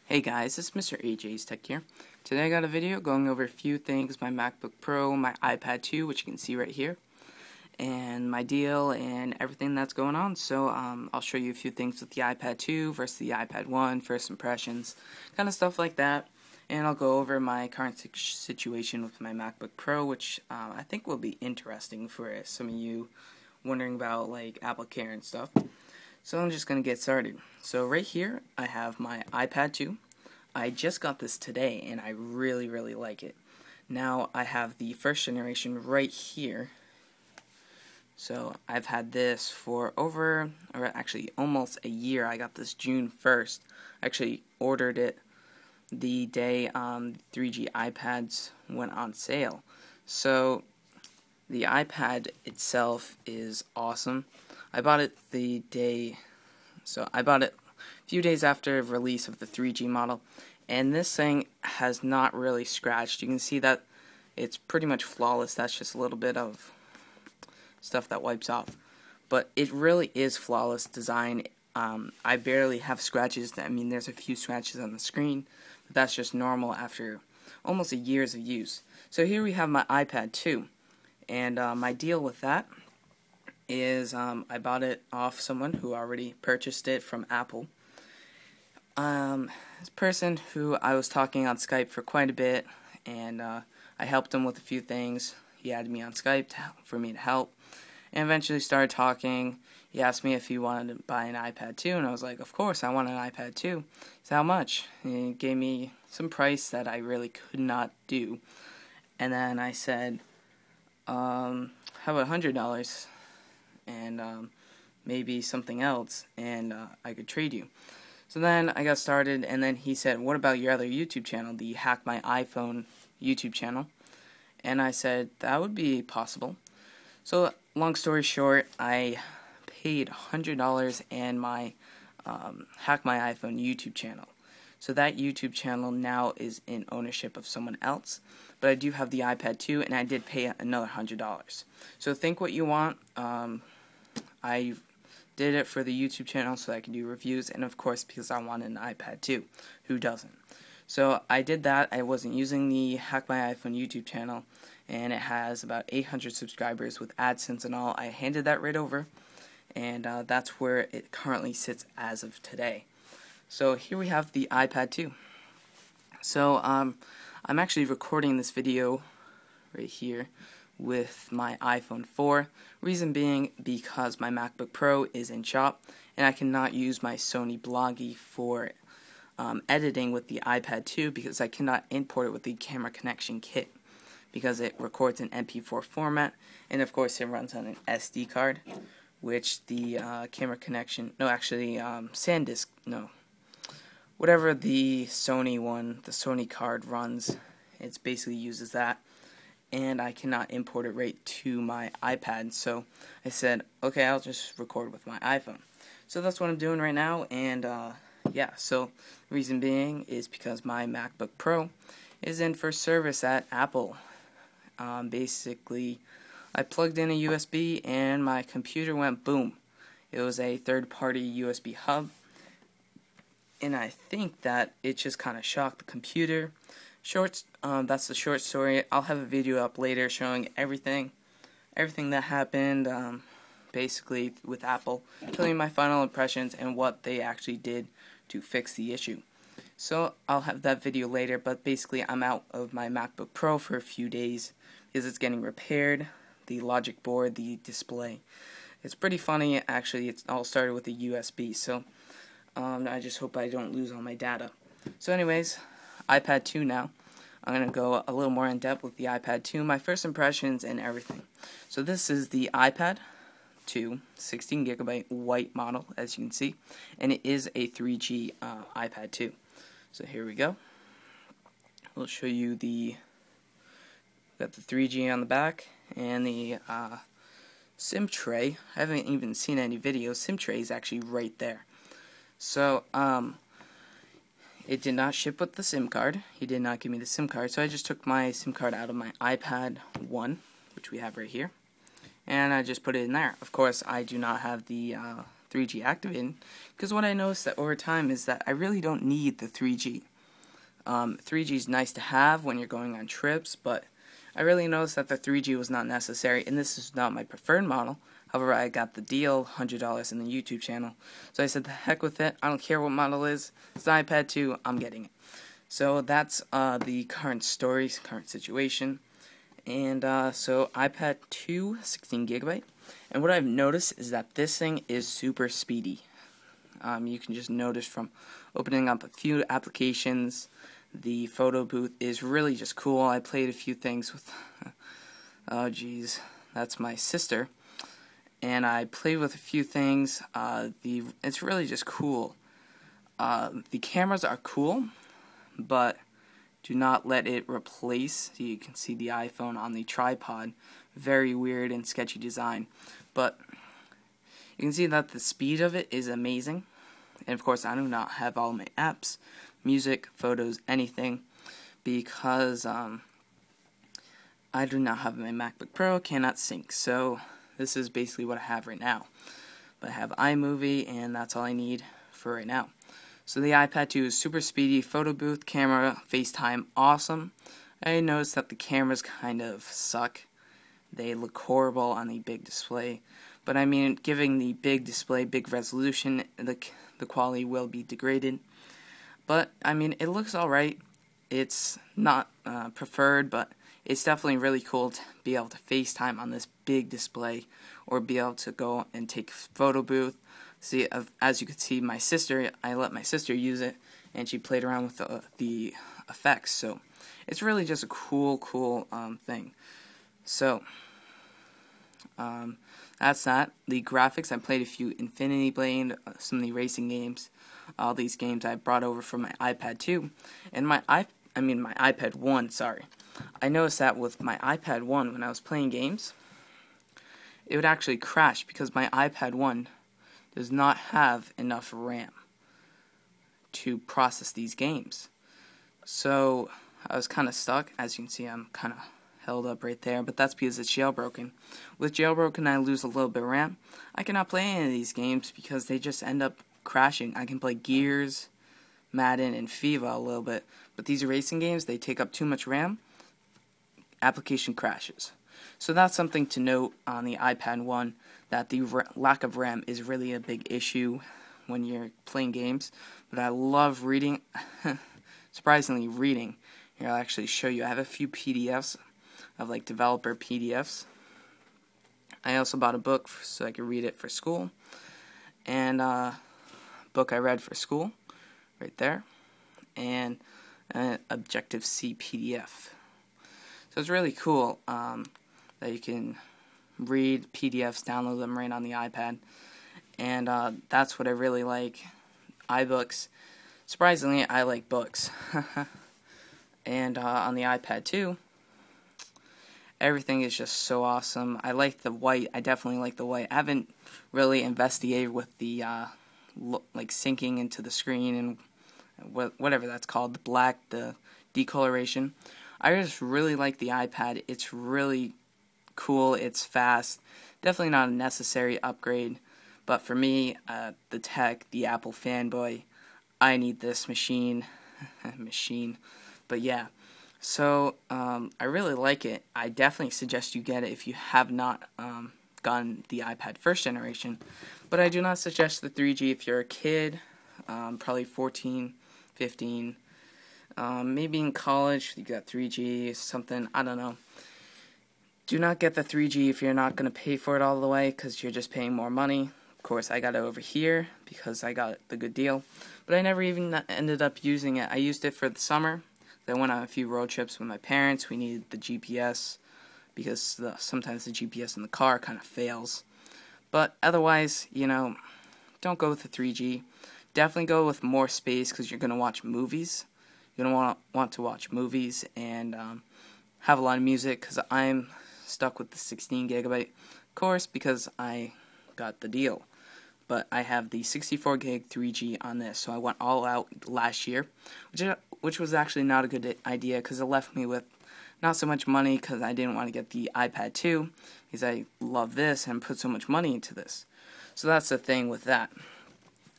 Hey guys, this is Mr. AJ's Tech here. Today I got a video going over a few things, my MacBook Pro, my iPad 2, which you can see right here, and my deal and everything that's going on. So I'll show you a few things with the iPad 2 versus the iPad 1, first impressions, kind of stuff like that. And I'll go over my current situation with my MacBook Pro, which I think will be interesting for some of you wondering about like Apple Care and stuff. So I'm just going to get started. So right here, I have my iPad 2. I just got this today, and I really, really like it. Now, I have the first generation right here. So I've had this for over, or actually almost a year. I got this June 1st. I actually ordered it the day 3G iPads went on sale. So the iPad itself is awesome. I bought it a few days after release of the 3G model, and this thing has not really scratched. You can see that it's pretty much flawless. That's just a little bit of stuff that wipes off, but it really is flawless design. I barely have scratches. I mean, there's a few scratches on the screen, but that's just normal after almost a year's of use. So here we have my iPad 2, and my deal with that is I bought it off someone who already purchased it from Apple. This person who I was talking on Skype for quite a bit, and I helped him with a few things. He added me on Skype for me to help, and eventually started talking. He asked me if he wanted to buy an iPad 2, and I was like, of course, I want an iPad 2. So how much? And he gave me some price that I really could not do. And then I said, how about $100? And maybe something else, and I could trade you. So then I got started, and then he said, what about your other YouTube channel, the Hack My iPhone YouTube channel? And I said, that would be possible. So long story short, I paid $100 and my Hack My iPhone YouTube channel. So that YouTube channel now is in ownership of someone else, but I do have the iPad 2, and I did pay another $100. So think what you want. I did it for the YouTube channel so I can do reviews, and of course because I wanted an iPad 2. Who doesn't? So I did that. I wasn't using the Hack My iPhone YouTube channel, and it has about 800 subscribers with AdSense and all. I handed that right over, and that's where it currently sits as of today. So here we have the iPad 2. So I'm actually recording this video right here with my iPhone 4. Reason being because my MacBook Pro is in shop, and I cannot use my Sony Bloggy for editing with the iPad 2 because I cannot import it with the camera connection kit because it records in MP4 format, and of course it runs on an SD card, which the camera connection, SanDisk, whatever the Sony one, the Sony card runs, it basically uses that, and I cannot import it right to my iPad. So I said, okay, I'll just record with my iPhone. So that's what I'm doing right now, and yeah, so the reason being is because my MacBook Pro is in for service at Apple. Basically, I plugged in a USB and my computer went boom. It was a third-party USB hub, and I think that it just kind of shocked the computer. That's the short story. I'll have a video up later showing everything that happened, basically with Apple, telling you my final impressions and what they actually did to fix the issue. So I'll have that video later, but basically I'm out of my MacBook Pro for a few days because it's getting repaired, the logic board, the display. It's pretty funny, actually. It all started with a USB, so I just hope I don't lose all my data. So anyways, iPad 2 now. I'm going to go a little more in depth with the iPad 2, my first impressions and everything. So this is the iPad 2 16GB white model, as you can see, and it is a 3G iPad 2. So here we go. We'll show you got the 3G on the back and the SIM tray. I haven't even seen any videos. SIM tray is actually right there. So it did not ship with the SIM card. He did not give me the SIM card, so I just took my SIM card out of my iPad 1, which we have right here, and I just put it in there. Of course, I do not have the 3G activated, because what I noticed that over time is that I really don't need the 3G. 3G is nice to have when you're going on trips, but I really noticed that the 3G was not necessary, and this is not my preferred model. However, I got the deal, $100 in the YouTube channel. So I said, the heck with it, I don't care what model it is, it's an iPad 2, I'm getting it. So that's the current story, current situation. And so iPad 2, 16GB. And what I've noticed is that this thing is super speedy. You can just notice from opening up a few applications, the photo booth is really just cool. I played a few things with, oh geez, that's my sister. And I played with a few things. It's really just cool. The cameras are cool, but do not let it replace. You can see the iPhone on the tripod. Very weird and sketchy design. But you can see that the speed of it is amazing. And of course, I do not have all my apps, music, photos, anything, because I do not have my MacBook Pro, cannot sync. So this is basically what I have right now. But I have iMovie, and that's all I need for right now. So the iPad 2 is super speedy, photo booth, camera, FaceTime, awesome. I noticed that the cameras kind of suck. They look horrible on the big display. But I mean, giving the big display, big resolution, the quality will be degraded. But I mean, it looks alright. It's not preferred, but it's definitely really cool to be able to FaceTime on this big display, or be able to go and take photo booth. See, as you can see, my sister, I let my sister use it, and she played around with the effects. So it's really just a cool thing. So that's that. The graphics, I played a few Infinity Blade, some of the racing games. All these games I brought over from my iPad 2, and my iPad 1. Sorry, I noticed that with my iPad 1, when I was playing games, it would actually crash because my iPad 1 does not have enough RAM to process these games. So I was kind of stuck. As you can see, I'm kind of held up right there, but that's because it's jailbroken. With jailbroken, I lose a little bit of RAM. I cannot play any of these games because they just end up crashing. I can play Gears, Madden, and FIFA a little bit, but these racing games, they take up too much RAM. Application crashes. So that's something to note on the iPad 1, that the lack of RAM is really a big issue when you're playing games. But I love reading. Surprisingly, reading. Here, I'll actually show you. I have a few PDFs of like developer PDFs. I also bought a book so I could read it for school. And book I read for school, right there. And an Objective-C PDF. So it's really cool that you can read PDFs, download them right on the iPad, and that's what I really like. iBooks. Surprisingly, I like books. And on the iPad too, everything is just so awesome. I like the white. I definitely like the white. I haven't really investigated with the like syncing into the screen and whatever that's called, the black, the decoloration. I just really like the iPad. It's really cool. It's fast. Definitely not a necessary upgrade. But for me, the tech, the Apple fanboy, I need this machine. But yeah. So I really like it. I definitely suggest you get it if you have not gotten the iPad first generation. But I do not suggest the 3G if you're a kid, probably 14, 15. Maybe in college you got 3G, something, I don't know. Do not get the 3G if you're not going to pay for it all the way, because you're just paying more money. Of course, I got it over here because I got the good deal. But I never even ended up using it. I used it for the summer. I went on a few road trips with my parents. We needed the GPS because sometimes the GPS in the car kind of fails. But otherwise, you know, don't go with the 3G. Definitely go with more space because you're going to watch movies. You're going to want to watch movies and have a lot of music, because I'm stuck with the 16 gigabyte, of course, because I got the deal. But I have the 64 gig 3G on this, so I went all out last year, which was actually not a good idea, because it left me with not so much money, because I didn't want to get the iPad 2, because I love this and put so much money into this. So that's the thing with that.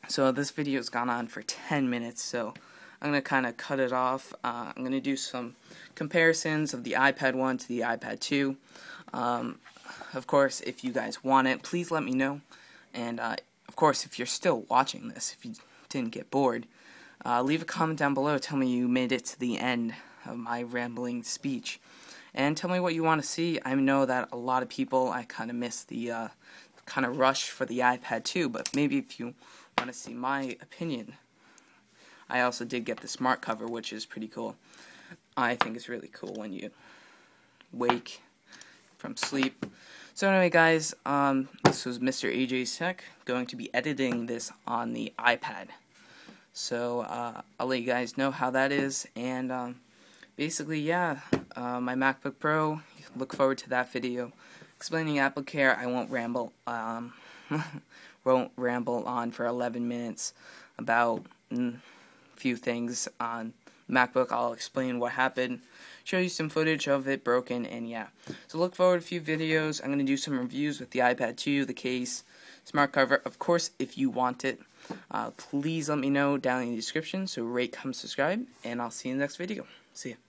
So this video's gone on for 10 minutes, so I'm going to kind of cut it off. I'm going to do some comparisons of the iPad 1 to the iPad 2. Of course, if you guys want it, please let me know. And of course, if you're still watching this, if you didn't get bored, leave a comment down below. Tell me you made it to the end of my rambling speech. And tell me what you want to see. I know that a lot of people, I kind of miss the kind of rush for the iPad 2, but maybe if you want to see my opinion. I also did get the smart cover, which is pretty cool. I think it's really cool when you wake from sleep. So anyway, guys, this was Mr. AJ's Tech, going to be editing this on the iPad. So I'll let you guys know how that is, and basically, yeah, my MacBook Pro, look forward to that video. Explaining AppleCare, I won't ramble, on for 11 minutes about a few things on MacBook. I'll explain what happened, show you some footage of it broken, and yeah. So look forward to a few videos. I'm going to do some reviews with the iPad 2, the case, smart cover. Of course, if you want it, please let me know down in the description. So rate, comment, subscribe, and I'll see you in the next video. See ya.